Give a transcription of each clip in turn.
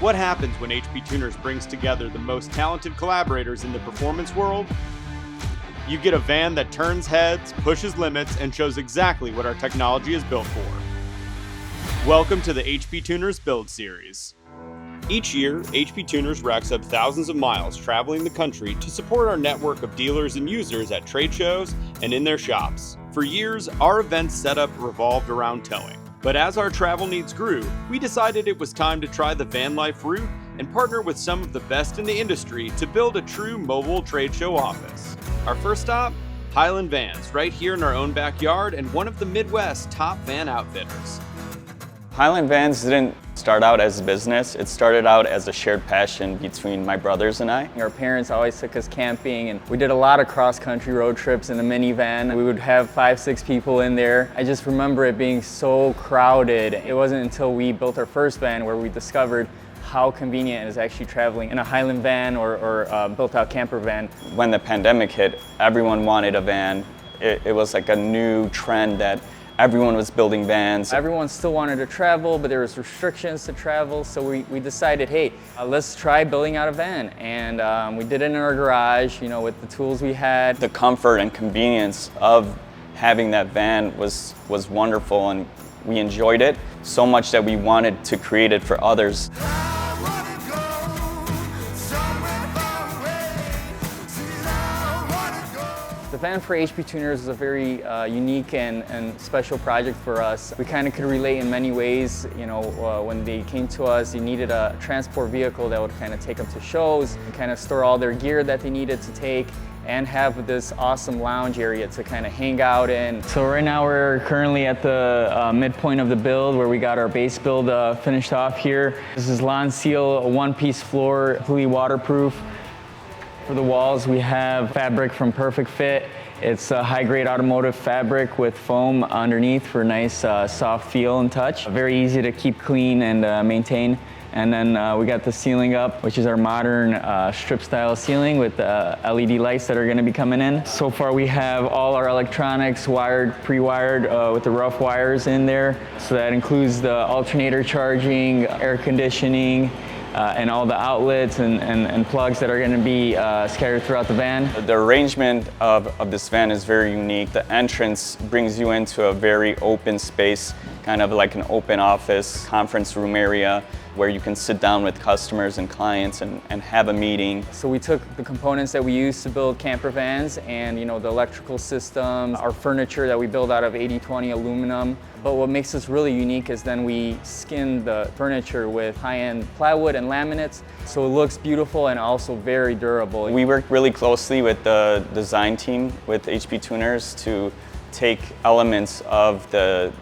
What happens when HP Tuners brings together the most talented collaborators in the performance world? You get a van that turns heads, pushes limits, and shows exactly what our technology is built for. Welcome to the HP Tuners Build Series. Each year, HP Tuners racks up thousands of miles traveling the country to support our network of dealers and users at trade shows and in their shops. For years, our events setup revolved around towing. But as our travel needs grew, we decided it was time to try the van life route and partner with some of the best in the industry to build a true mobile trade show office. Our first stop? Highland Vans, right here in our own backyard and one of the Midwest's top van outfitters. Highland Vans didn't start out as a business. It started out as a shared passion between my brothers and I. Our parents always took us camping, and we did a lot of cross-country road trips in a minivan. We would have 5-6 people in there. I just remember it being so crowded. It wasn't until we built our first van where we discovered how convenient it is actually traveling in a Highland van or built-out camper van. When the pandemic hit, everyone wanted a van. It was like a new trend that everyone was building vans. Everyone still wanted to travel, but there was restrictions to travel, so we decided, hey, let's try building out a van. And we did it in our garage, you know, with the tools we had. The comfort and convenience of having that van was wonderful, and we enjoyed it so much that we wanted to create it for others. The van for HP Tuners is a very unique and special project for us. We kind of could relate in many ways. You know, when they came to us, they needed a transport vehicle that would kind of take them to shows, and kind of store all their gear that they needed to take, and have this awesome lounge area to kind of hang out in. So right now we're currently at the midpoint of the build where we got our base build finished off here. This is Lawn Seal, a one-piece floor, completely waterproof. For the walls, we have fabric from Perfect Fit. It's a high-grade automotive fabric with foam underneath for a nice soft feel and touch. Very easy to keep clean and maintain. And then we got the ceiling up, which is our modern strip-style ceiling with LED lights that are going to be coming in. So far, we have all our electronics wired, pre-wired with the rough wires in there. So that includes the alternator charging, air conditioning, and all the outlets and plugs that are going to be scattered throughout the van. The arrangement of this van is very unique. The entrance brings you into a very open space, kind of like an open office, conference room area, where you can sit down with customers and clients and have a meeting. So we took the components that we use to build camper vans and, you know, the electrical systems, our furniture that we build out of 80/20 aluminum. But what makes us really unique is then we skin the furniture with high-end plywood and laminates, so it looks beautiful and also very durable. We worked really closely with the design team with HP Tuners to take elements of the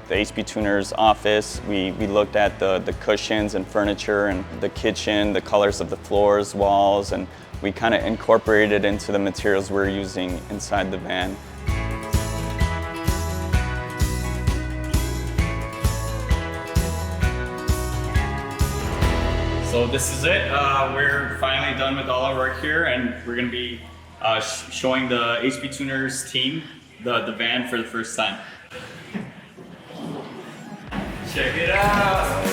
HP Tuners office. We looked at the cushions and furniture and the kitchen, the colors of the floors, walls, and we kind of incorporated it into the materials we're using inside the van. So this is it. We're finally done with all our work here, and we're going to be showing the HP Tuners team the van for the first time. Check it out!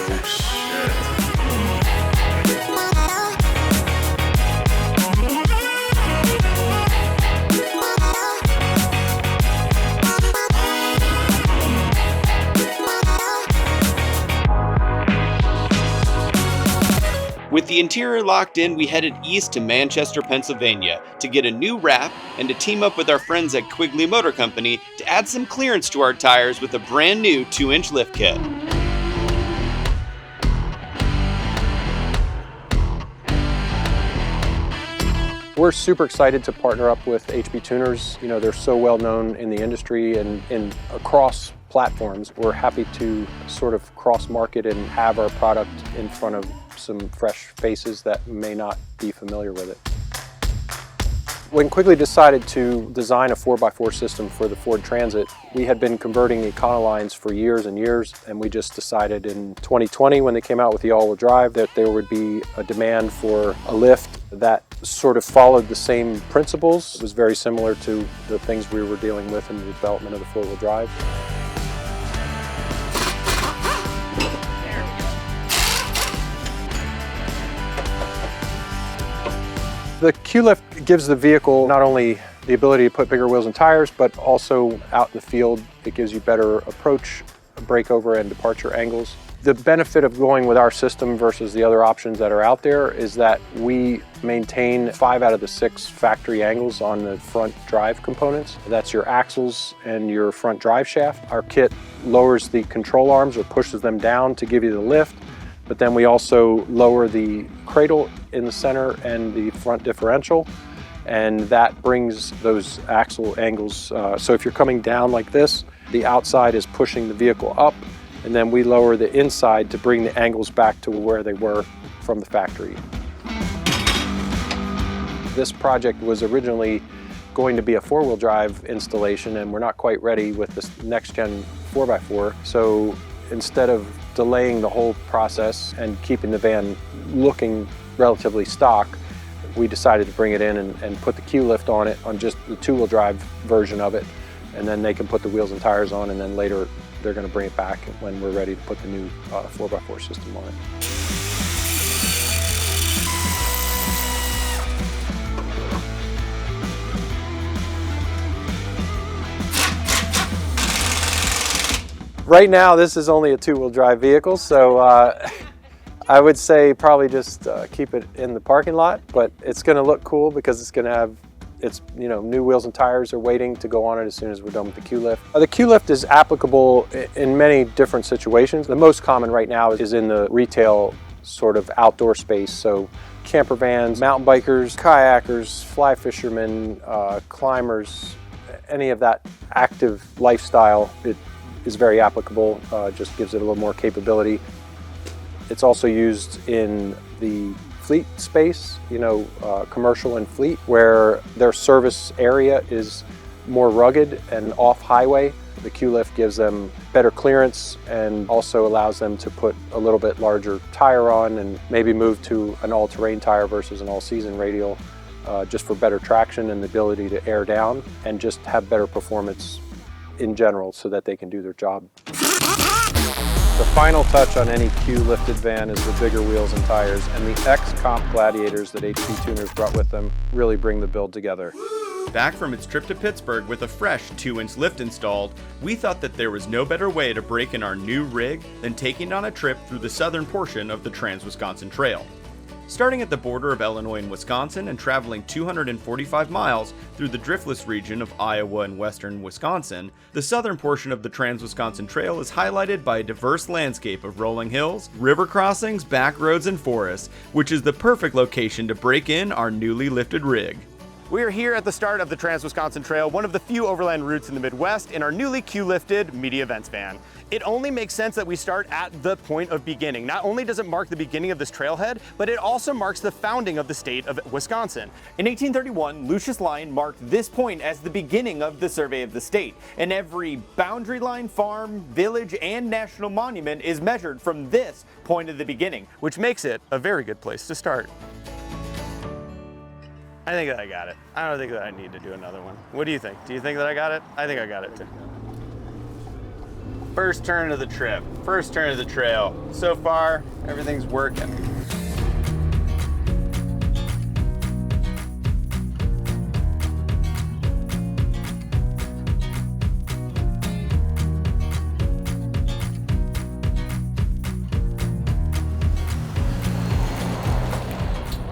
With the interior locked in, we headed east to Manchester, Pennsylvania to get a new wrap and to team up with our friends at Quigley Motor Company to add some clearance to our tires with a brand new 2-inch lift kit. We're super excited to partner up with HP Tuners. You know, they're so well known in the industry and across platforms. We're happy to sort of cross-market and have our product in front of some fresh faces that may not be familiar with it. When Quigley decided to design a 4x4 system for the Ford Transit, we had been converting Econolines for years and years, and we just decided in 2020, when they came out with the all-wheel drive, that there would be a demand for a lift that sort of followed the same principles. It was very similar to the things we were dealing with in the development of the four-wheel drive. The Q-Lift gives the vehicle not only the ability to put bigger wheels and tires, but also out in the field, it gives you better approach, breakover, and departure angles. The benefit of going with our system versus the other options that are out there is that we maintain 5 out of the 6 factory angles on the front drive components. That's your axles and your front drive shaft. Our kit lowers the control arms or pushes them down to give you the lift, but then we also lower the cradle in the center and the front differential, and that brings those axle angles. So if you're coming down like this, the outside is pushing the vehicle up, and then we lower the inside to bring the angles back to where they were from the factory. This project was originally going to be a 4-wheel drive installation, and we're not quite ready with this next-gen 4x4. So instead of delaying the whole process and keeping the van looking relatively stock, we decided to bring it in and put the Q-Lift on it, on just the 2-wheel drive version of it, and then they can put the wheels and tires on, and then later they're going to bring it back when we're ready to put the new 4x4 system on it. Right now, this is only a 2-wheel drive vehicle, so I would say probably just keep it in the parking lot, but it's going to look cool because it's going to have new wheels and tires are waiting to go on it as soon as we're done with the Q-Lift. The Q-Lift is applicable in many different situations. The most common right now is in the retail sort of outdoor space, so camper vans, mountain bikers, kayakers, fly fishermen, climbers, any of that active lifestyle. It is very applicable, just gives it a little more capability. It's also used in the fleet space, commercial and fleet, where their service area is more rugged and off-highway. The Q-Lift gives them better clearance and also allows them to put a little bit larger tire on and maybe move to an all-terrain tire versus an all-season radial, just for better traction and the ability to air down and just have better performance in general so that they can do their job. The final touch on any Q-lifted van is the bigger wheels and tires, and the X-Comp Gladiators that HP Tuners brought with them really bring the build together. Back from its trip to Pittsburgh with a fresh 2-inch lift installed, we thought that there was no better way to break in our new rig than taking on a trip through the southern portion of the Trans-Wisconsin Trail. Starting at the border of Illinois and Wisconsin and traveling 245 miles through the driftless region of Iowa and western Wisconsin, the southern portion of the Trans-Wisconsin Trail is highlighted by a diverse landscape of rolling hills, river crossings, back roads, and forests, which is the perfect location to break in our newly lifted rig. We are here at the start of the Trans-Wisconsin Trail, one of the few overland routes in the Midwest, in our newly Q-lifted media events van. It only makes sense that we start at the point of beginning. Not only does it mark the beginning of this trailhead, but it also marks the founding of the state of Wisconsin. In 1831, Lucius Lyon marked this point as the beginning of the survey of the state, and every boundary line, farm, village, and national monument is measured from this point of the beginning, which makes it a very good place to start. I think that I got it. I don't think that I need to do another one. What do you think? Do you think that I got it? I think I got it too. First turn of the trip, first turn of the trail. So far, everything's working.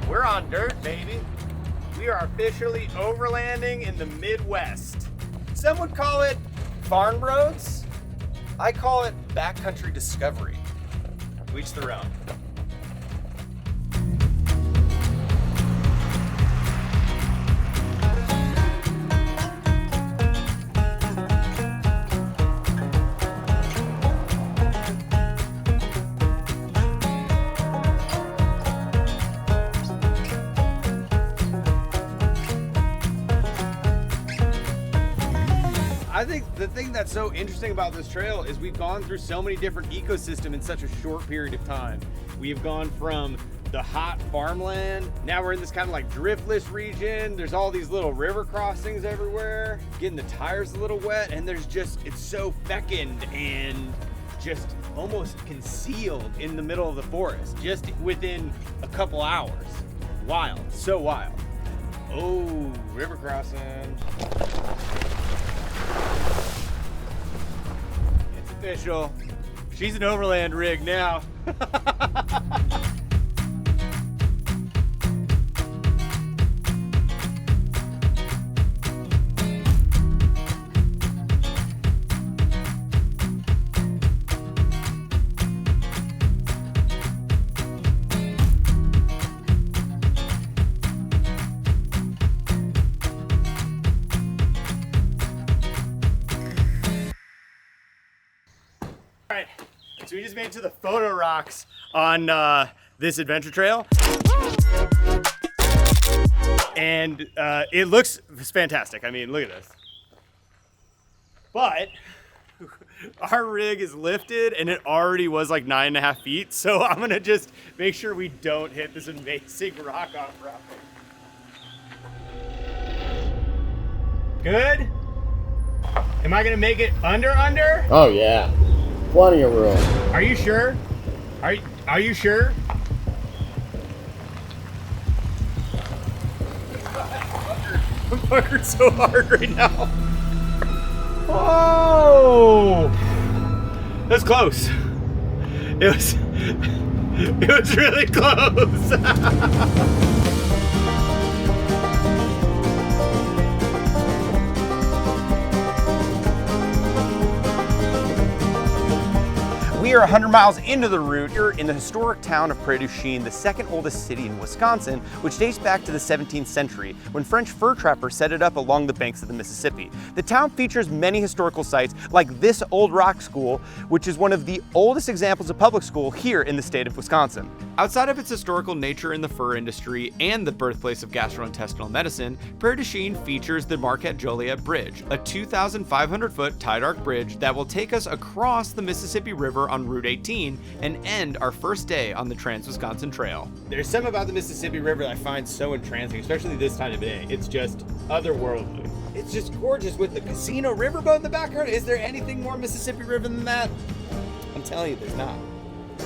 We're on dirt, baby. We are officially overlanding in the Midwest. Some would call it farm roads. I call it backcountry discovery. To each their own. I think the thing that's so interesting about this trail is we've gone through so many different ecosystems in such a short period of time. We've gone from the hot farmland, now we're in this kind of like driftless region. There's all these little river crossings everywhere, getting the tires a little wet, and it's so fecund and just almost concealed in the middle of the forest, just within a couple hours. Wild, so wild. Oh, river crossing. It's official. She's an overland rig now. All right, so we just made it to the photo rocks on this adventure trail. And it looks fantastic. I mean, look at this. But our rig is lifted and it already was like 9.5 feet. So I'm gonna just make sure we don't hit this amazing rock outcrop. Good? Am I gonna make it under? Oh yeah, plenty of room. Are you sure? Are you sure? I'm puckered so hard right now. Oh, that's close. It was really close. We are 100 miles into the route. We're in the historic town of Prairie du Chien, the second oldest city in Wisconsin, which dates back to the 17th century when French fur trappers set it up along the banks of the Mississippi. The town features many historical sites like this old rock school, which is one of the oldest examples of public school here in the state of Wisconsin. Outside of its historical nature in the fur industry and the birthplace of gastrointestinal medicine, Prairie du Chien features the Marquette-Joliet Bridge, a 2,500-foot tide-arc bridge that will take us across the Mississippi River on Route 18 and end our first day on the Trans-Wisconsin Trail. There's something about the Mississippi River that I find so entrancing, especially this time of day. It's just otherworldly. It's just gorgeous with the casino riverboat in the background. Is there anything more Mississippi River than that? I'm telling you, there's not.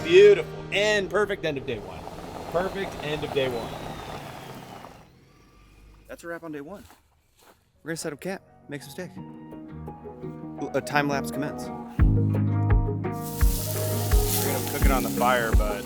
Beautiful and perfect end of day one. Perfect end of day one. That's a wrap on day one. We're gonna set up camp, make some steak. A time lapse commence. We're gonna cook it on the fire, but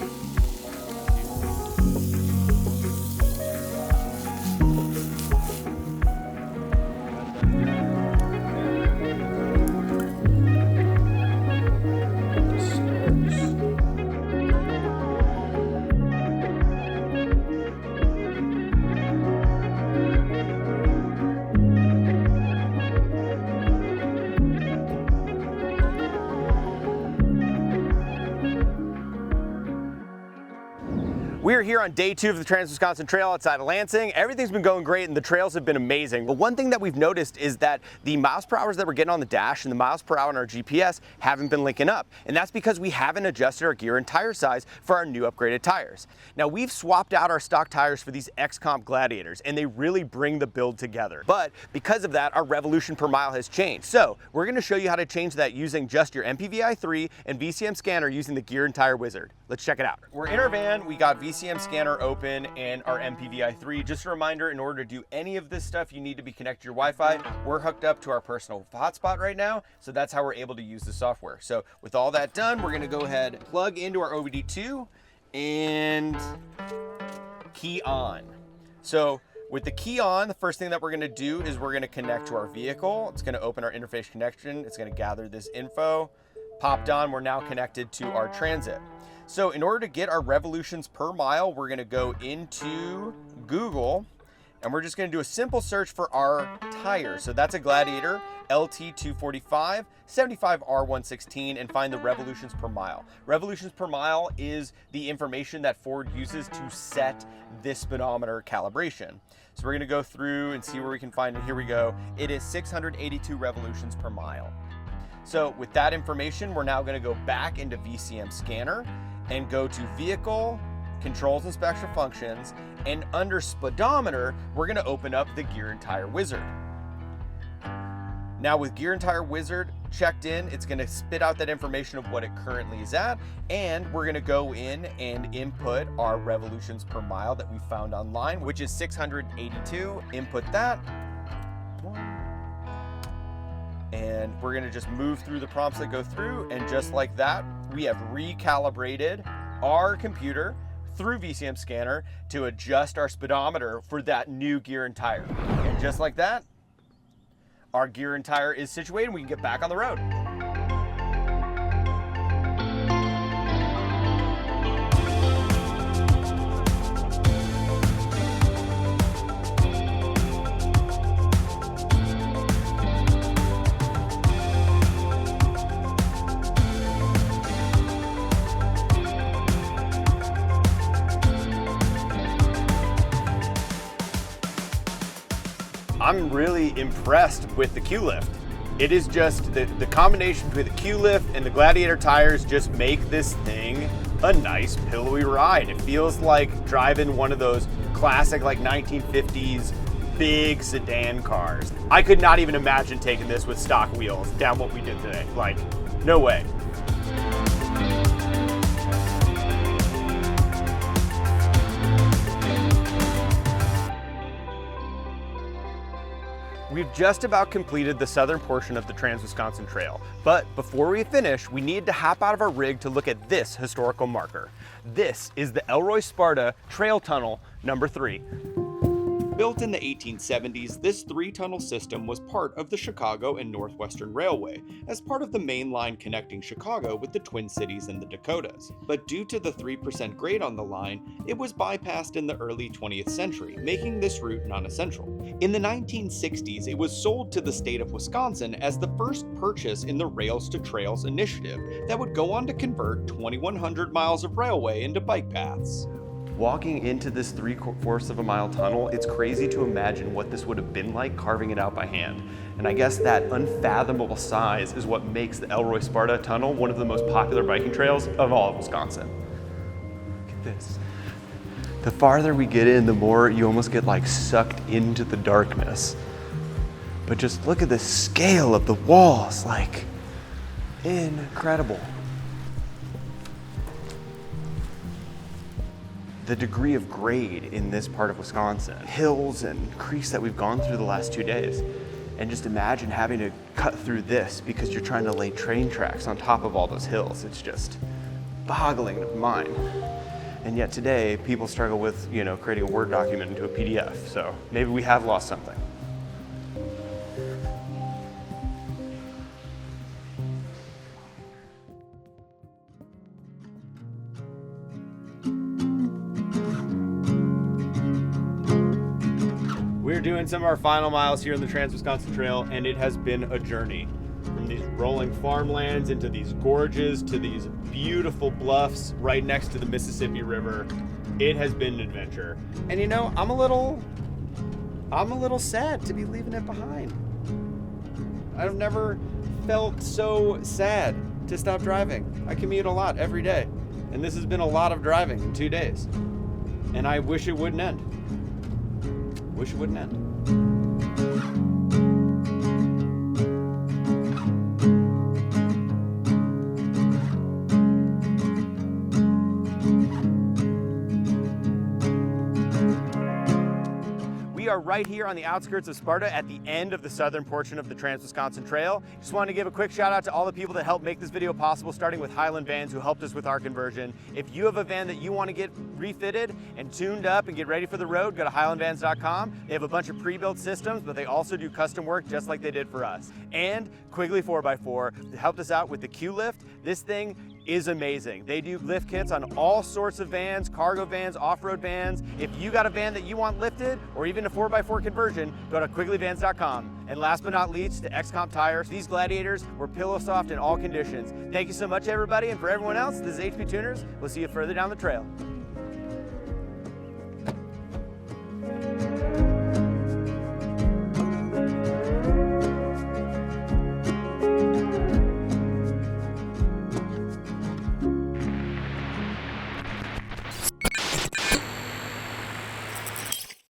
we're here on day 2 of the Trans-Wisconsin Trail outside of Lansing. Everything's been going great and the trails have been amazing. But one thing that we've noticed is that the miles per hour that we're getting on the dash and the miles per hour on our GPS haven't been linking up. And that's because we haven't adjusted our gear and tire size for our new upgraded tires. Now we've swapped out our stock tires for these X-Comp Gladiators and they really bring the build together. But because of that, our revolution per mile has changed. So we're gonna show you how to change that using just your MPVI 3 and VCM scanner using the Gear and Tire Wizard. Let's check it out. We're in our van, we got VCM scanner open and our MPVI 3. Just a reminder, in order to do any of this stuff, you need to be connected to your Wi-Fi. We're hooked up to our personal hotspot right now, so that's how we're able to use the software. So with all that done, we're gonna go ahead, plug into our OBD2 and key on. So with the key on, the first thing that we're gonna do is we're gonna connect to our vehicle. It's gonna open our interface connection. It's gonna gather this info. Popped on, we're now connected to our transit. So in order to get our revolutions per mile, we're gonna go into Google and we're just gonna do a simple search for our tire. So that's a Gladiator LT245, 75R116, and find the revolutions per mile. Revolutions per mile is the information that Ford uses to set this speedometer calibration. So we're gonna go through and see where we can find it. Here we go. It is 682 revolutions per mile. So with that information, we're now gonna go back into VCM Scanner and go to Vehicle, Controls and Special Functions, and under Speedometer, we're gonna open up the Gear and Tire Wizard. Now with Gear and Tire Wizard checked in, it's gonna spit out that information of what it currently is at, and we're gonna go in and input our revolutions per mile that we found online, which is 682. Input that. And we're gonna just move through the prompts that go through, and just like that, we have recalibrated our computer through VCM scanner to adjust our speedometer for that new gear and tire. And just like that, our gear and tire is situated, and we can get back on the road. I'm really impressed with the Q-Lift. It is just the combination between the Q-Lift and the Gladiator tires just make this thing a nice pillowy ride. It feels like driving one of those classic like 1950s big sedan cars. I could not even imagine taking this with stock wheels down what we did today. Like, no way. We've just about completed the southern portion of the Trans-Wisconsin Trail, but before we finish, we need to hop out of our rig to look at this historical marker. This is the Elroy Sparta Trail Tunnel number 3. Built in the 1870s, this 3-tunnel system was part of the Chicago and Northwestern Railway, as part of the main line connecting Chicago with the Twin Cities and the Dakotas. But due to the 3% grade on the line, it was bypassed in the early 20th century, making this route non-essential. In the 1960s, it was sold to the state of Wisconsin as the first purchase in the Rails to Trails initiative that would go on to convert 2,100 miles of railway into bike paths. Walking into this 3/4 of a mile tunnel, it's crazy to imagine what this would have been like carving it out by hand. And I guess that unfathomable size is what makes the Elroy Sparta Tunnel one of the most popular biking trails of all of Wisconsin. Look at this. The farther we get in, the more you almost get like sucked into the darkness. But just look at the scale of the walls, like incredible. The degree of grade in this part of Wisconsin, hills and creeks that we've gone through the last 2 days. And just imagine having to cut through this because you're trying to lay train tracks on top of all those hills. It's just boggling the mind. And yet today, people struggle with, creating a Word document into a PDF. So maybe we have lost something. We're doing some of our final miles here on the Trans-Wisconsin Trail, and it has been a journey. From these rolling farmlands into these gorges to these beautiful bluffs right next to the Mississippi River. It has been an adventure. And I'm a little sad to be leaving it behind. I've never felt so sad to stop driving. I commute a lot every day, and this has been a lot of driving in 2 days. And I wish it wouldn't end. Wish it wouldn't end. We are right here on the outskirts of Sparta at the end of the southern portion of the Trans-Wisconsin Trail. Just wanted to give a quick shout out to all the people that helped make this video possible, starting with Highland Vans, who helped us with our conversion. If you have a van that you want to get refitted and tuned up and get ready for the road, go to highlandvans.com. They have a bunch of pre-built systems, but they also do custom work just like they did for us. And Quigley 4x4 helped us out with the Q-Lift. This thing is amazing. They do lift kits on all sorts of vans, cargo vans, off-road vans. If you got a van that you want lifted, or even a 4x4 conversion, go to quigleyvans.com. And last but not least, the XComp tires. These Gladiators were pillow soft in all conditions. Thank you so much, everybody, and for everyone else, this is HP Tuners. We'll see you further down the trail.